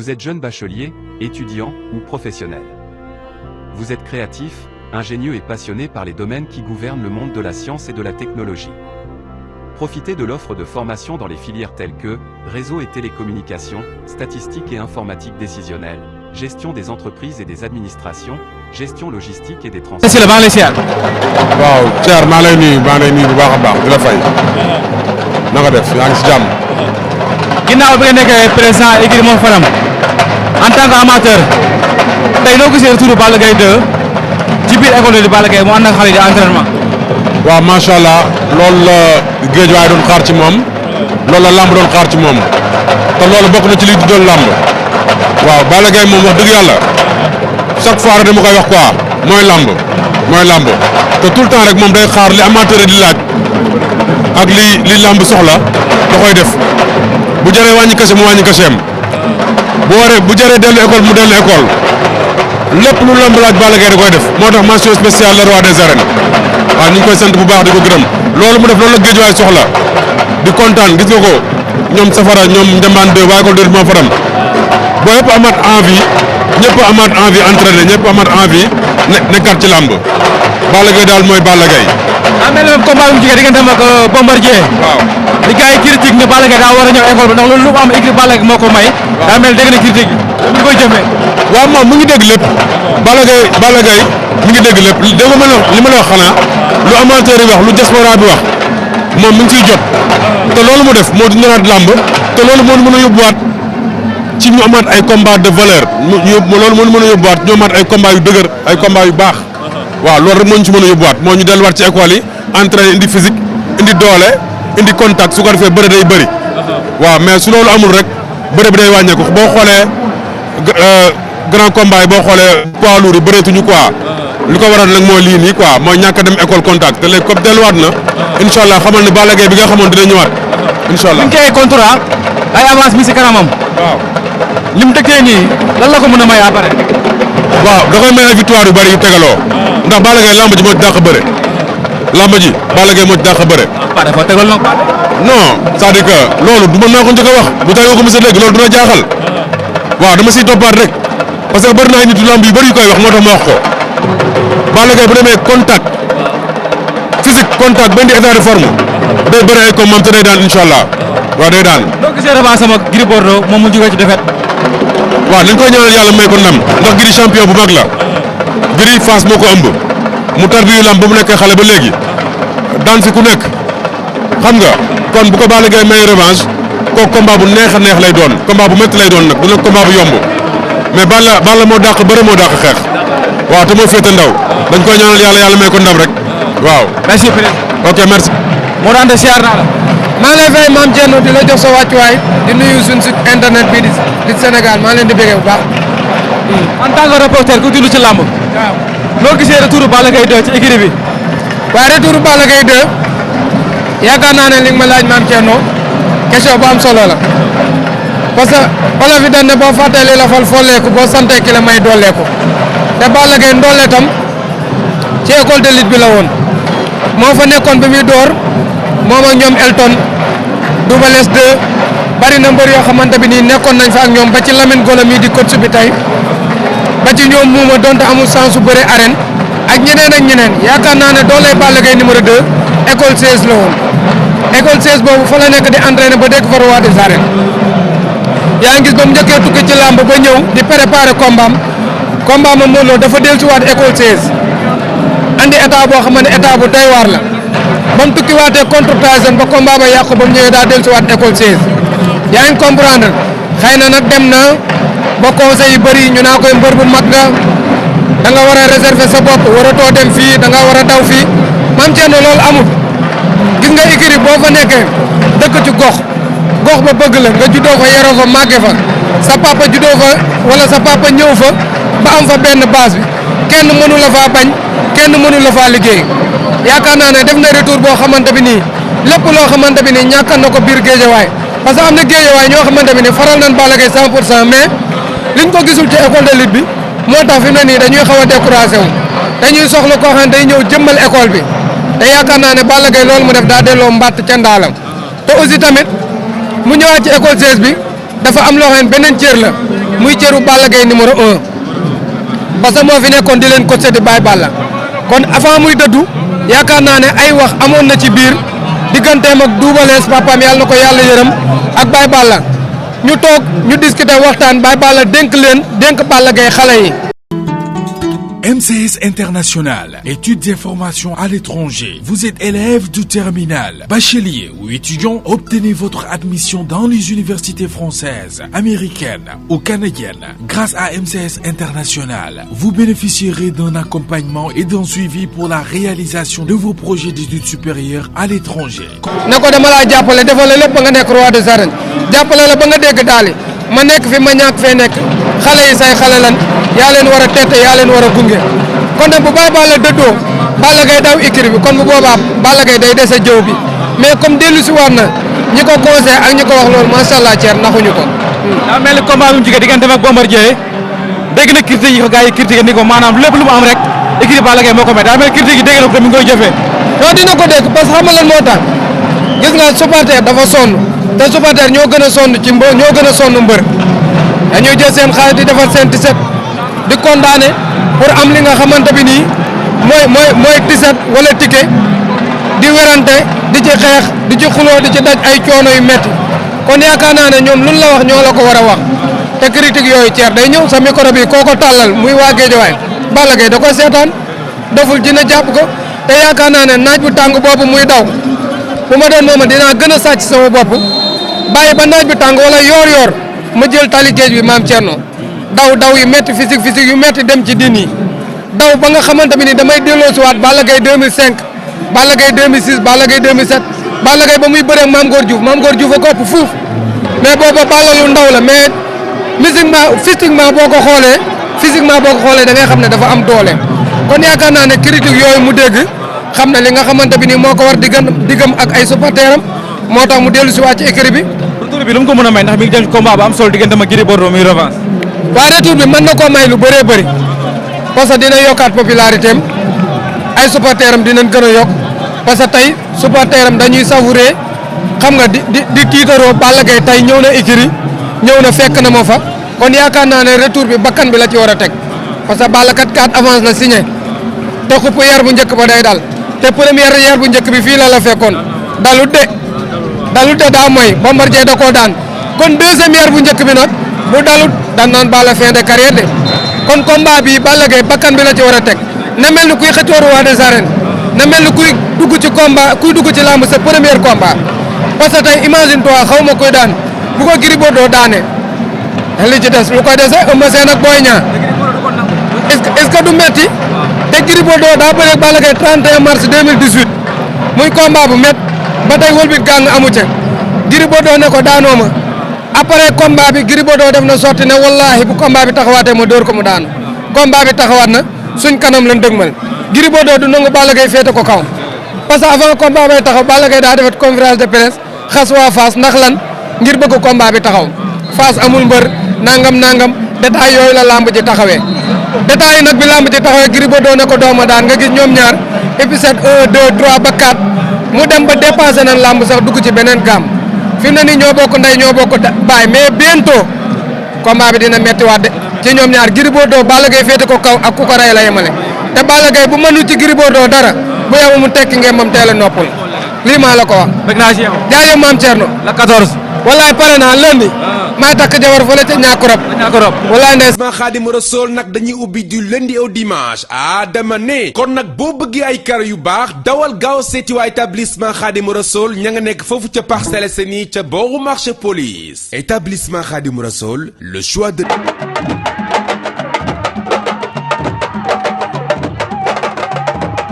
Vous êtes jeune bachelier, étudiant ou professionnel. Vous êtes créatif, ingénieux et passionné par les domaines qui gouvernent le monde de la science et de la technologie. Profitez de l'offre de formation dans les filières telles que réseau et télécommunications, statistiques et informatique décisionnelle, gestion des entreprises et des administrations, gestion logistique et des transports. waaw Thierno maa lay nuyu bu baax a baax di la fay. na nga def yaa ngi si jàmm. ginnaaw bi nga nekkee président écurie Mor Fadam en tant que amateur tey noo gisee turu Balla Gaye 2 ci biir école de Balla Gaye mu ànd ak xale yi di entraînement. waaw macha allah loolu la géej waaye doon xaar ci moom loolu la lamb doon xaar ci moom te loolu bokk na ci li doon lamb waaw Balla Gaye moom wax dëgg yàlla chaque fois rek dama koy wax quoi mooy lamb te tout le temps rek moom day xaar li amateur di laaj ak li lamb soxla da koy def bu jaree wàññi kase mu wàññi kaseem bu jaree dellu école mu dellu école lépp lu lamb laaj Balla Gaye da koy def moo tax mention spéciale le roi des arènes waaw ñu ngi koy sant bu baax di ko gërëm loolu mu def loolu la géejuwaay soxla di kontaan gis nga ko ñoom Safara ñoom Njambaan 2 waa école de Mor Fadam boo yëpp amaat envie ñëpp amaat envie entraîner ñëpp amaat envie nekkaat ci làmb Balla Gaye daal mooy Balla Gaye. mel na combat bi mu jigéen digganteem ak Bombardier. waaw li gars yi critique ne Balla Gaye daa war a ñëw école bi ndax loolu lu ko am équipe Balla Gaye moo ko may. daa mel dégg na critique yi ñu koy jëfee. waaw moom mu ngi dégg lépp Balla Gaye mi ngi dégg lépp dégg nga li ma la wax xanaa lu amateur yi wax lu diaspora bi wax moom mi ngi ciy jot te loolu mu def moo di ñëwaat làmb te loolu moo mën a yóbbuwaat ci ñu amaat ay combat de valeur loolu moo mën a yóbbuwaat ñu amaat ay combat yu dëgër ay combat yu baax waaw loolu rek moo ñu ci mën a yóbbuwaat moo ñu delluwaat ci école yi entraîner indi physique indi doole indi contact su ko defee bëre day bëri waaw mais su loolu amul rek bëre bi day wàññeeku boo xoolee grand combat yi boo xoolee poids lourd yi bëreetuñu quoi li ko waral nag mooy lii nii quoi mooy ñàkk a dem école contact te léegi comme delluwaat na incha allah xamal ne Balla Gaye bi nga xamoon dina ñëwaat incha allah. bu ñu koy contrat ay avance mi si kanamam. waaw li mu dëkkee nii lan la ko mën a may après. waaw da koy may ay victoire yu bëri yu tegaloo ndax Balla Gaye lamb ji moo ci dàq bëre lamb ji Balla Gaye moo ci dàq bëre. waaw dafa tegal nag. non c'est-à-dire que loolu du mën naa ko njëkk a wax bu tawee ko mos a dégg loolu dina jaaxal waaw dama siy toppaat rek parce que bëri na ay nit lamb yu bëri yu koy wax moo tax ma wax ko Balla Gaye bu demee contact physique contact ba indi état de forme day bëri ay combat te day daan incha allah waaw day daan. doo gisee revanche sama Gris Bordeaux moom mu jógee ci défaite. waaw dañ koy ñaanal yàlla may ko ndam ndax Gris champion bu mag la Gris Fass moo ko ëmb mu tarbiyu lamb ba mu nekkee xale ba léegi daan fi ku nekk xam nga kon bu ko Balla Gaye may revanche kooku combat bu neex a neex lay doon combat bu métti lay doon nag du nag combat bu yomb mais Balla moo dàq bëre moo dàq xeex waaw te moo féete ndaw dañ koy ñaanal yàlla may ko ndam rek waaw. merci président. ok merci. moo daan de siyaar naa la. maa ngi lay fay Mame Thierno di la jox sa wàccuwaay di nuyu suñ site internet bi di Sénégal maa leen di bëggee bu baax. en tant que reporter ku dund ci làmb. waaw noo gisee retour Balla Gaye 2 ci écurie bi. waaye retour Balla Gaye 2 yaakaar naa ne li nga ma laaj Mame Thierno question bu am solo la parce que olof yi dañ ne boo fàttee li la fal folleeku boo santee ki la may dolleeku te Balla Gaye ndolle tam ci école de lutte bi la woon moo fa nekkoon bi muy door moom ak ñoom Elton Double Less 2 bari na mbër yoo xamante bi nii nekkoon nañ fa ak ñoom ba ci Lamine Gola mii di coach bi tey ba ci ñoom muuma donte amul chance su bëre arène ak ñeneen yaakaar naa ne doolee Balla Gaye numéro 2 école 16 la woon école 16 boobu fa la nekk di entraîner ba dégg fa roi des arènes yaa ngi gis ba mu njëkkee tukki ci làmb ba ñëw di préparer combat ma Modou Lo dafa dellusiwaat école 16 andi état boo xam ne état bu doy waar la ba mu tukkiwaatee contre Tyson ba combat ba yàqu ba mu ñëwee daa dellusiwaat école 16 yaa ngi comprendre xëy na nag dem na ba conseil yu bëri ñu naa koy mbër bu mag nga da nga war a réserver sa bopp waratoo dem fii da nga war a daw fii Mame Thierno loolu amul gis nga écurie boo fa nekkee dëkk ci gox ba bëgg la nga juddoo fa yaroo fa màggee fa sa papa juddoo fa wala sa papa ñëw fa ba am fa benn base bi kenn mënu la faa bañ kenn mënu la faa liggéey yaakaar naa ne def na retour boo xamante bi nii lépp loo xamante bi nii ñàkk na ko biir géejawaay parce que am na géejawaay ñoo xamante bi nii faral nañ Balla Gaye 100% mais liñ ko gisul ci école de lutte bi moo tax fi mu ne nii dañuy xaw a découragé wu dañuy soxla koo xam ne day ñëw jëmmal école bi te yaakaar naa ne Balla Gaye loolu mu def daa delloo mbàtt ca ndaalam te aussi tamit mu ñëwaat ci école 16 bi dafa am loo xam ne beneen cër la muy cëru Balla Gaye numéro 1 parce que moo fi nekkoon di leen coacher di Baye Balla kon avant muy dëddu yaakaar naa ne ay wax amoon na ci biir digganteem ak Double Less papaam yàlla na ko yàlla yërëm ak Baye Balla ñu toog ñu discuter waxtaan Baye Balla dénk Balla Gaye xale yi. MCS International, études et formations à l'étranger. Vous êtes élève du terminal, bachelier ou étudiant, obtenez votre admission dans les universités françaises, américaines ou canadiennes. Grâce à MCS International, vous bénéficierez d'un accompagnement et d'un suivi pour la réalisation de vos projets d'études supérieures à l'étranger. ne ko dama laa jàppale defal la lépp ba nga nekk roi des arènes jàppale la ba nga dégg daali ma nekk fi ma ñàkk fee nekk xale yi say xale lan yaa leen war a tette yaa leen war a gunge kon nag bu Baye Balla dëddoo Balla Gaye daw écurie bi kon bu boobaa Balla Gaye day dese jëw bi mais comme dellu si waat na ñi ko conseillé ak ñi ko wax loolu macha allah Thierno naxuñu ko. daa mel ni combat bi mu jugee diggante ak Bombardier dégg na critique yi ko gars yi critiqué ni ko maanaam lépp lu mu am rek écurie Balla Gaye moo ko may daa mel ni critique yi dégg na ko mi ngi koy jëfee. non dina ko dégg parce que xam nga lan moo tax gis nga supporter dafa sonn te supporter ñoo gën a sonn ci mbër ñoo gën a sonn mbër dañuy jël seen xaalis di defar seen tiset di condamné pour am li nga xamante bi nii mooy tiset wala ticket di werante di ci xeex di ci xuloo di ci daj ay coono yu metti kon yaakaar naa ne ñoom luñ la wax ñoo la ko war a wax te critique yooyu ceer day ñëw sa micro bi koo ko tàllal muy waa Géejawaay Balla Gaye da koy seetaan doful dina jàpp ko te yaakaar naa ne naaj bu tàng boobu muy daw bu ma doon mooma dinaa gën a sàcc sama bopp bàyyi ba naaj bi tàng wala yoor ma jël tali géej bi maam Thierno daw yu métti physique yu métti dem ci din yi daw ba nga xamante bi ni damay delloosiwaat Balla Gaye 2005 Balla Gaye 2006 Balla Gaye 2007 Balla Gaye ba muy bëreeg Mame Gor Diouf a ko ëpp fuuf mais booba Balla lu ndaw la mais physiquement boo ko xoolee da ngay xam ne dafa am doole kon yaakaar naa ne critique yooyu mu dégg xam na li nga xamante bi ni moo ko war diggam ak ay supporteram moo tax mu dellu si waat ci écurie bi. retour bi lu mu ko mën a may ndax mi ngi jëm combat ba am solo diggante ma Gris Bordeaux muy revanche. waa retour bi mën na koo may lu bëree bëri parce que dina yokkaat popularité am ay supporteram dinañ gën a yokk parce que tey supporteram dañuy savourer xam nga di tiitaroo Balla Gaye tey ñëw na écurie ñëw na fekk na ma fa kon yaakaar naa ne retour bi bakkan bi la ci war a teg parce que Balla kat 4 avance la signé te xupp yar bu njëkk ba day dal te première yar bu njëkk bi fii la fekkoon dalut de daa mooy Bombardier da koo daan kon deuxième yar bu njëkk bi nag bu dalut daan naan Balla fin de carrière de kon combat bi Balla Gaye bakkan bi la ci war a teg na mel ni kuy xëccoo roi des arènes na mel ni kuy dugg ci lamb sa premier combat parce que tey imagine toi xaw ma koy daan bu ko Gris Bordeaux daane li ci des lu koy dese Eumeu Sène ak Boy Niang est-ce que du metti te Gris Bordeaux daa bëre ak Balla Gaye 31 mars 2018 muy combat bu met ba tey wëlbit gàng amu ca Gris Bordeaux ne ko daanoo ma après combat bi Gris Bordeaux def na sorti ne wallahi bu combat bi taxawaatee ma dóor ko mu daanu combat bi taxawaat na suñ kanam lañ dëgmal Gris Bordeaux du nangu Balla Gaye féete ko kaw parce que avant combat bay taxaw Balla Gaye daa defet conférence de presse xas waa Fass ndax lan ngir bëgg combat bi taxaw Fass amul mbër nangam détail yooyu la lamb ji taxawee détail yi nag bi lamb ji taxawee Gris Bordeaux ne ko dooma daan nga gis ñoom ñaar épisode 1 2 3 ba 4 mu dem ba dépassé nañ lamb sax dugg ci beneen gaam fi mu ne nii ñoo bokk ndey ñoo bokk baay mais bientôt combat bi dina méttiwaat de ci ñoom ñaar Gris Bordeaux Balla Gaye féete ko kaw ak ku ko rey la yemale te Balla Gaye bu mënul ci Gris Bordeaux dara bu yow mu tekki ngeen moom teel a noppal lii maa la ko wax. bëgg naa ci yow. jaajëf maam Thierno. la 14. wallaay pare naa lundi. maay takk jabar fële ca ñàkkurab. wallaay ndees. ma Xaadimu Rasuul nag dañuy ubbi du lundi au dimanche dama ne kon nag boo bëggee ay karo yu baax dawal gaaw seeti waa établissement Xaadimu Rasuul ña nga nekk foofu ca Parcelles Assainies ca booru marché police établissement Xaadimu Rasuul le choix de